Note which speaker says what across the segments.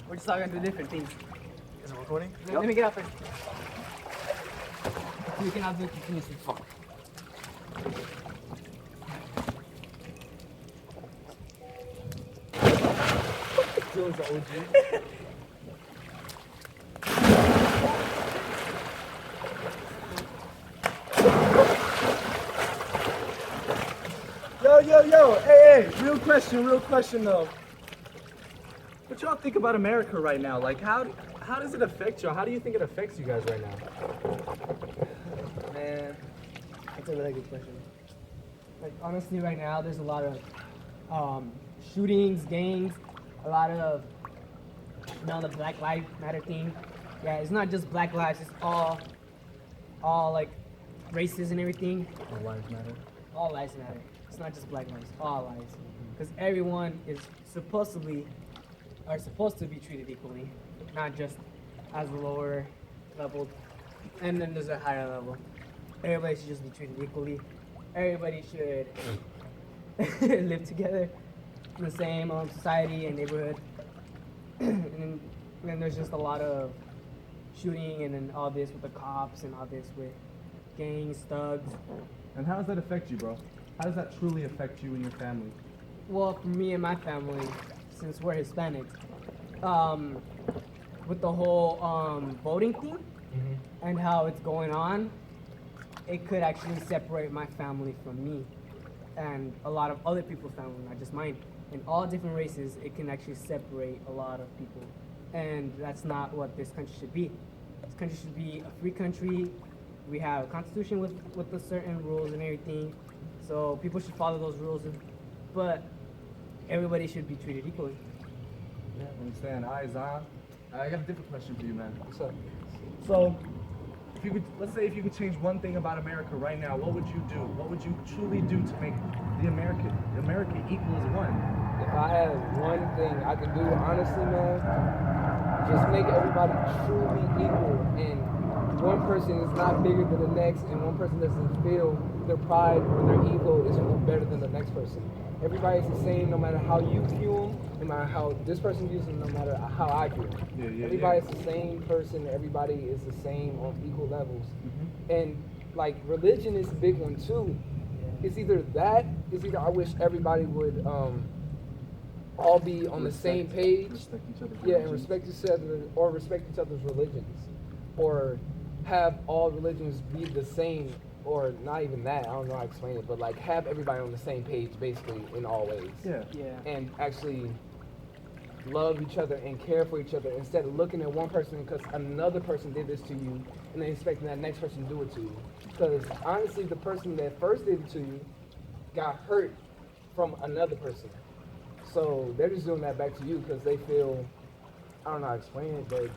Speaker 1: We're just all gonna do different things.
Speaker 2: Is it recording?
Speaker 1: Let me get out first. You can have the continuously.
Speaker 2: Joe's the OG. Yo, hey, real question though. What y'all think about America right now? Like, how does it affect y'all? How do you think it affects you guys right now?
Speaker 1: Man, that's a really good question. Like honestly, right now there's a lot of shootings, gangs, a lot of the Black Lives Matter thing. Yeah, it's not just Black lives; it's all like races and everything.
Speaker 2: All lives matter.
Speaker 1: All lives matter. It's not just Black lives; all lives, because everyone is supposed to be treated equally, not just as a lower level, and then there's a higher level. Everybody should just be treated equally. Everybody should live together in the same society and neighborhood. and then there's just a lot of shooting, and then all this with the cops, and all this with gangs, thugs.
Speaker 2: And how does that affect you, bro? How does that truly affect you and your family?
Speaker 1: Well, for me and my family, since we're Hispanics, with the whole voting thing and how it's going on, it could actually separate my family from me and a lot of other people's family, not just mine. In all different races, it can actually separate a lot of people. And that's not what this country should be. This country should be a free country. We have a constitution with the certain rules and everything. So people should follow those rules, but everybody should be treated equally.
Speaker 2: Yeah, I understand. I got a different question for you, man.
Speaker 3: What's up?
Speaker 2: So, let's say if you could change one thing about America right now, what would you do? What would you truly do to make America equal as one?
Speaker 3: If I had one thing I could do, honestly, man, just make everybody truly equal, and one person is not bigger than the next, and one person doesn't feel their pride or their ego is better than the next person. Everybody is the same, no matter how you view them, no matter how this person views them, no matter how I view them. Everybody is the same person. Everybody is the same on equal levels. And like religion is a big one too. It's either I wish everybody would all be on the same page.
Speaker 2: Respect each other's
Speaker 3: Yeah, and
Speaker 2: religions.
Speaker 3: respect each other, or respect each other's religions, or have all religions be the same, or not even that. I don't know how to explain it, but like have everybody on the same page, basically in all ways.
Speaker 2: Yeah.
Speaker 3: And actually love each other and care for each other instead of looking at one person because another person did this to you and then expecting that next person to do it to you. Because honestly, the person that first did it to you got hurt from another person. So they're just doing that back to you because they feel, I don't know how to explain it, but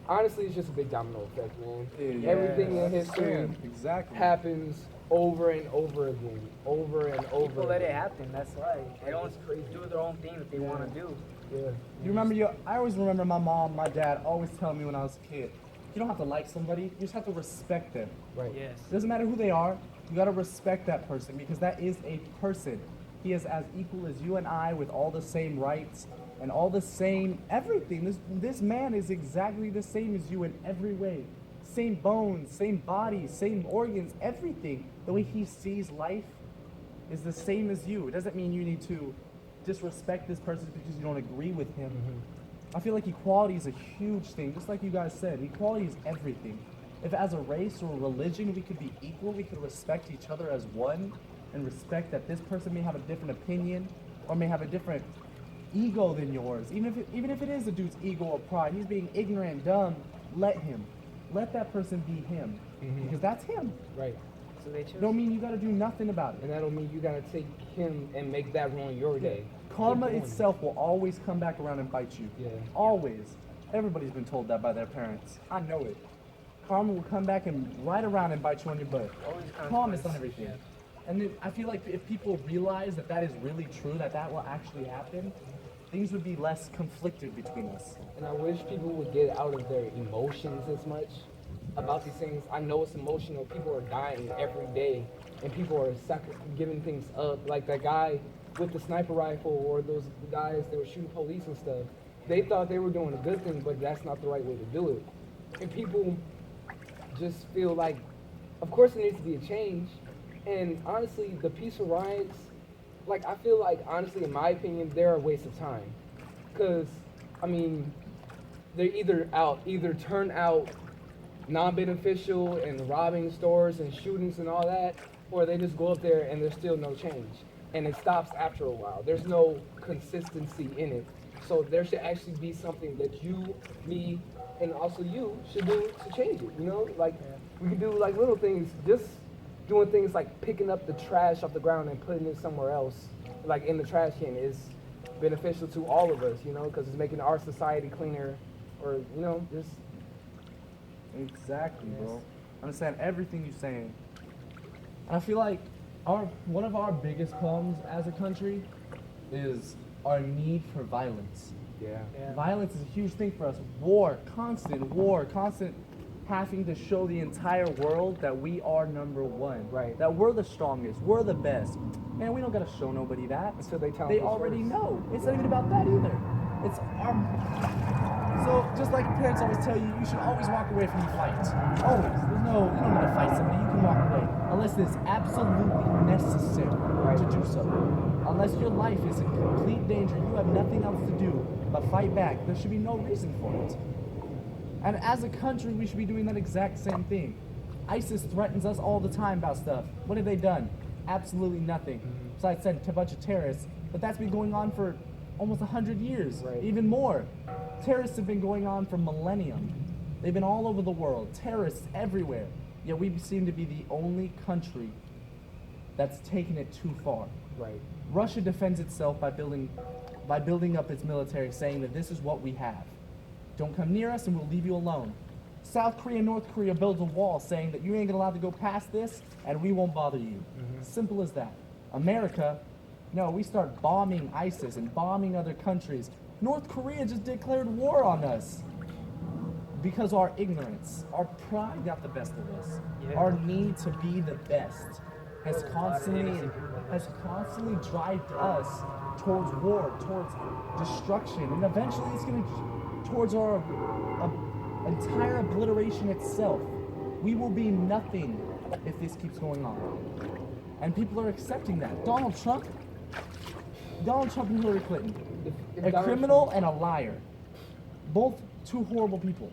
Speaker 3: honestly, it's just a big domino effect, man. Everything in history happens over and over again, over and over.
Speaker 1: People let it happen. That's why they don't do their own thing that they want to do.
Speaker 3: Yeah.
Speaker 2: I always remember my mom, my dad always telling me when I was a kid, you don't have to like somebody, you just have to respect them.
Speaker 3: Right.
Speaker 1: Yes.
Speaker 2: It doesn't matter who they are, you gotta respect that person because that is a person. He is as equal as you and I with all the same rights and all the same everything. This man is exactly the same as you in every way. Same bones, same body, same organs, everything. The way he sees life is the same as you. It doesn't mean you need to disrespect this person because you don't agree with him. I feel like equality is a huge thing, just like you guys said. Equality is everything. If as a race or a religion we could be equal, we could respect each other as one and respect that this person may have a different opinion or may have a different ego than yours. Even if it is a dude's ego or pride, he's being ignorant, dumb, let him. Let that person be him. Because that's him.
Speaker 3: Right.
Speaker 1: So they choose.
Speaker 2: Don't mean you gotta do nothing about it.
Speaker 3: And that don't mean you gotta take him and make that ruin your day.
Speaker 2: Karma
Speaker 3: Keep going.
Speaker 2: itself will always come back around and bite you.
Speaker 3: Yeah.
Speaker 2: Always. Everybody's been told that by their parents. I know it. Karma will come back and right around and bite you on your butt.
Speaker 1: Always
Speaker 2: Promise on everything. And I feel like if people realize that that is really true, that will actually happen, things would be less conflicted between us.
Speaker 3: And I wish people would get out of their emotions as much about these things. I know it's emotional. People are dying every day, and people are giving things up. Like that guy with the sniper rifle, or those guys that were shooting police and stuff. They thought they were doing a good thing, but that's not the right way to do it. And people just feel like, of course, there needs to be a change. And honestly, the peaceful riots, like, I feel like, honestly, in my opinion, they're a waste of time. Because, I mean, they're either turn out non-beneficial and robbing stores and shootings and all that, or they just go up there and there's still no change. And it stops after a while. There's no consistency in it. So there should actually be something that you, me, and also you should do to change it, you know? Like, we can do, like, little things, just doing things like picking up the trash off the ground and putting it somewhere else, like in the trash can, is beneficial to all of us, you know, because it's making our society cleaner, or, you know, just...
Speaker 2: Exactly, bro. I understand everything you're saying. And I feel like one of our biggest problems as a country is our need for violence.
Speaker 3: Yeah.
Speaker 2: Violence is a huge thing for us. War, constant having to show the entire world that we are number one.
Speaker 3: Right.
Speaker 2: That we're the strongest, we're the best. Man, we don't gotta show nobody that.
Speaker 3: Until they tell
Speaker 2: They
Speaker 3: us
Speaker 2: already
Speaker 3: first.
Speaker 2: know. It's not even about that either. It's our... So, just like parents always tell you, you should always walk away from the fight. Always. You don't need to fight somebody, you can walk away. Unless it's absolutely necessary to do so. Unless your life is in complete danger, you have nothing else to do but fight back. There should be no reason for it. And as a country, we should be doing that exact same thing. ISIS threatens us all the time about stuff. What have they done? Absolutely nothing. Besides send a bunch of terrorists. But that's been going on for almost 100 years,
Speaker 3: Right.
Speaker 2: even more. Terrorists have been going on for millennium. They've been all over the world, terrorists everywhere. Yet we seem to be the only country that's taken it too far.
Speaker 3: Right.
Speaker 2: Russia defends itself by building up its military, saying that this is what we have. Don't come near us and we'll leave you alone. South Korea and North Korea builds a wall saying that you ain't allowed to go past this and we won't bother you. Simple as that. America, no, we start bombing ISIS and bombing other countries. North Korea just declared war on us because our ignorance, our pride got the best of us.
Speaker 1: Yeah.
Speaker 2: Our need to be the best has constantly driven us towards war, towards destruction, and eventually it's going to towards our entire obliteration itself. We will be nothing if this keeps going on, and people are accepting that. Donald Trump and Hillary Clinton,
Speaker 3: If
Speaker 2: a
Speaker 3: Donald
Speaker 2: criminal
Speaker 3: Trump-
Speaker 2: and a liar, both two horrible people.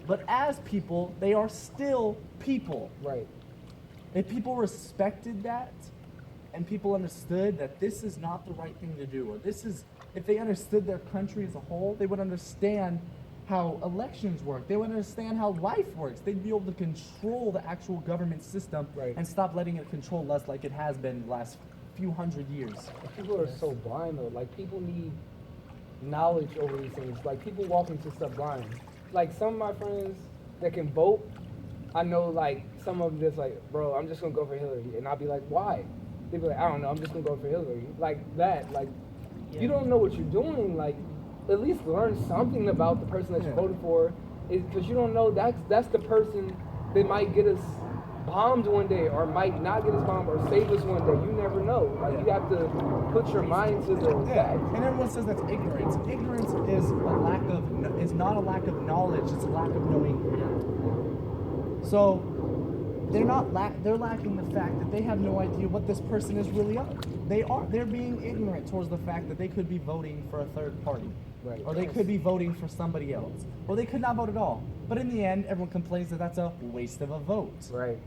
Speaker 2: But as people, they are still people.
Speaker 3: Right.
Speaker 2: If people respected that, and people understood that this is not the right thing to do, or if they understood their country as a whole, they would understand how elections work. They would understand how life works. They'd be able to control the actual government system
Speaker 3: Right.
Speaker 2: and stop letting it control us like it has been the last few hundred years.
Speaker 3: People are so blind though. Like, people need knowledge over these things. Like, people walk into stuff blind. Like, some of my friends that can vote, I know, like, some of them just like, bro, I'm just gonna go for Hillary. And I'll be like, why? They'd be like, I don't know, I'm just gonna go for Hillary. Like that. Like, you don't know what you're doing. Like, at least learn something about the person that you
Speaker 2: Yeah.
Speaker 3: voted for. Because you don't know that's the person that might get us bombed one day, or might not get us bombed, or save us one day. You never know. Like, you have to put your mind to the
Speaker 2: Yeah, and everyone says that's ignorance. Ignorance is not a lack of knowledge, it's a lack of knowing. So they're lacking the fact that they have no idea what this person is really up. They're being ignorant towards the fact that they could be voting for a third party.
Speaker 3: Right.
Speaker 2: Or they could be voting for somebody else. Or they could not vote at all. But in the end, everyone complains that that's a waste of a vote.
Speaker 3: Right.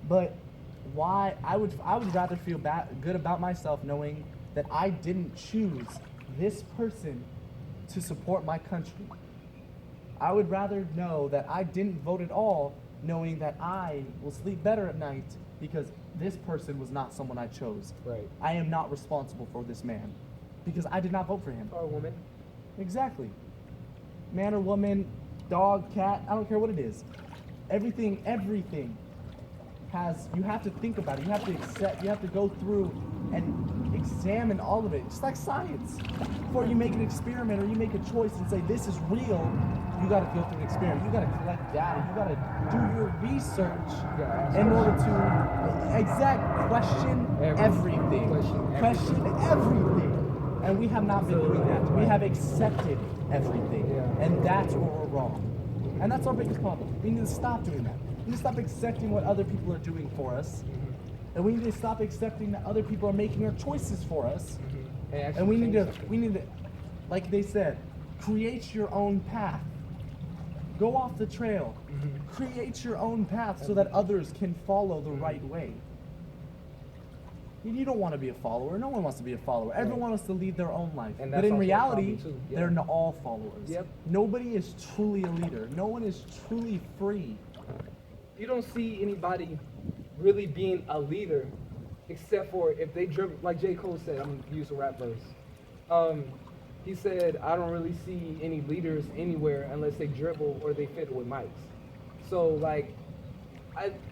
Speaker 2: But why? I would rather feel good about myself knowing that I didn't choose this person to support my country. I would rather know that I didn't vote at all, knowing that I will sleep better at night because this person was not someone I chose.
Speaker 3: Right.
Speaker 2: I am not responsible for this man because I did not vote for him.
Speaker 3: Or a woman.
Speaker 2: Exactly. Man or woman, dog, cat, I don't care what it is. Everything has, you have to think about it. You have to accept, you have to go through and examine all of it, just like science. Before you make an experiment or you make a choice and say this is real, you got to go through an experiment. You got to collect data. You got to do your research
Speaker 3: gotta ask
Speaker 2: in order to question everything. Question everything. And we have not been doing that. We have accepted everything.
Speaker 3: Yeah.
Speaker 2: And that's where we're wrong. And that's our biggest problem. We need to stop doing that. We need to stop accepting what other people are doing for us. And we need to stop accepting that other people are making our choices for us. And we need to, like they said, create your own path. Go off the trail. Create your own path so that others can follow the right way. You don't want to be a follower. No one wants to be a follower. Everyone wants to lead their own life.
Speaker 3: And
Speaker 2: But
Speaker 3: that's
Speaker 2: in
Speaker 3: also a
Speaker 2: reality,
Speaker 3: problem too. Yeah.
Speaker 2: they're not all followers.
Speaker 3: Yep.
Speaker 2: Nobody is truly a leader. No one is truly free.
Speaker 3: You don't see anybody really being a leader except for if they dribble, like J. Cole said, I'm gonna use a rap verse. He said, I don't really see any leaders anywhere unless they dribble or they fiddle with mics. So like,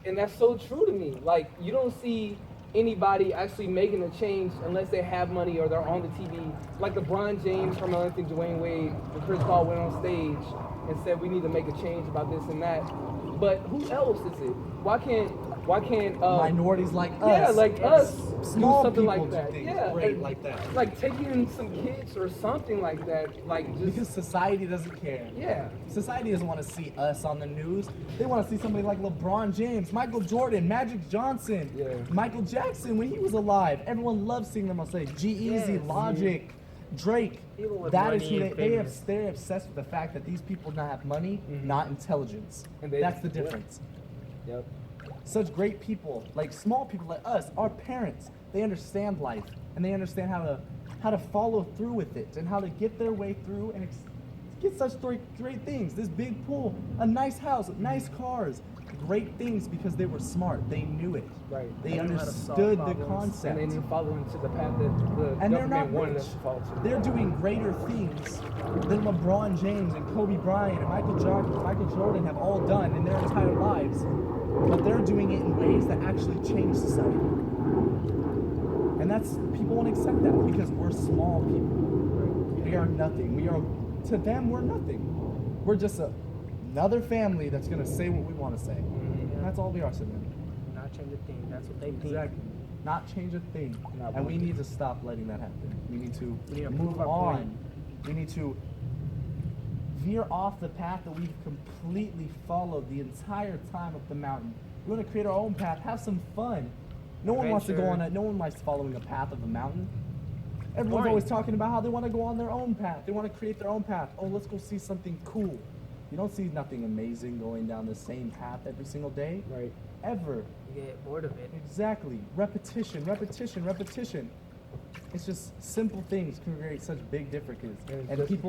Speaker 3: and that's so true to me. Like, you don't see anybody actually making a change unless they have money or they're on the TV. Like LeBron James, Carmelo Anthony, Dwayne Wade, and Chris Paul went on stage and said we need to make a change about this and that. But who else is it? Why can't
Speaker 2: Minorities like us.
Speaker 3: yeah, like us,
Speaker 2: Small
Speaker 3: do something
Speaker 2: people
Speaker 3: like that.
Speaker 2: do things
Speaker 3: Yeah,
Speaker 2: great
Speaker 3: and,
Speaker 2: like that.
Speaker 3: like taking some kids or something like that. Like just
Speaker 2: Because society doesn't care.
Speaker 3: yeah.
Speaker 2: Society doesn't want to see us on the news. They want to see somebody like LeBron James, Michael Jordan, Magic Johnson,
Speaker 3: Yeah.
Speaker 2: Michael Jackson when he was alive. Everyone loves seeing them on stage. G-Eazy,
Speaker 1: Yes.
Speaker 2: Logic, Drake.
Speaker 1: People with
Speaker 2: That is
Speaker 1: money
Speaker 2: who
Speaker 1: and
Speaker 2: they're obsessed with the fact that these people not have money, not intelligence.
Speaker 3: And they-
Speaker 2: That's the
Speaker 3: yeah.
Speaker 2: difference.
Speaker 3: Yep.
Speaker 2: Such great people, like small people like us, our parents, they understand life and they understand how to follow through with it and how to get their way through and get such great things. This big pool, a nice house, nice cars, great things because they were smart. They knew it.
Speaker 3: Right.
Speaker 2: They
Speaker 1: They knew how to solve
Speaker 2: understood the
Speaker 1: problems.
Speaker 2: concept.
Speaker 3: And they didn't follow into the path that the
Speaker 2: And they're not
Speaker 3: government wanted
Speaker 2: rich.
Speaker 3: us to follow to.
Speaker 2: They're doing greater things than LeBron James and Kobe Bryant and Michael Jordan have all done in their entire lives. But they're doing it in ways that actually change society. And that's, people won't accept that because we're small people. We are nothing. To them, we're nothing. We're just another family that's going to say what we want to say. And that's all we are to them.
Speaker 1: Not change a thing. That's what they think.
Speaker 2: Exactly. Not change a thing.
Speaker 3: Not
Speaker 2: And
Speaker 3: one
Speaker 2: we
Speaker 3: thing.
Speaker 2: need to stop letting that happen. We need to
Speaker 1: prove
Speaker 2: move
Speaker 1: our
Speaker 2: on.
Speaker 1: point.
Speaker 2: We need to veer off the path that we've completely followed the entire time up the mountain. We want to create our own path, have some fun. No one wants to go
Speaker 1: Adventure.
Speaker 2: no one likes following a path of a mountain. Everyone's
Speaker 1: Boring.
Speaker 2: always talking about how they want to go on their own path. They want to create their own path. Oh, let's go see something cool. You don't see nothing amazing going down the same path every single day.
Speaker 3: Right.
Speaker 2: Ever.
Speaker 1: You get bored of it.
Speaker 2: Exactly. Repetition, repetition, repetition. It's just simple things can create such big differences.
Speaker 3: And it's
Speaker 2: And
Speaker 3: just-
Speaker 2: people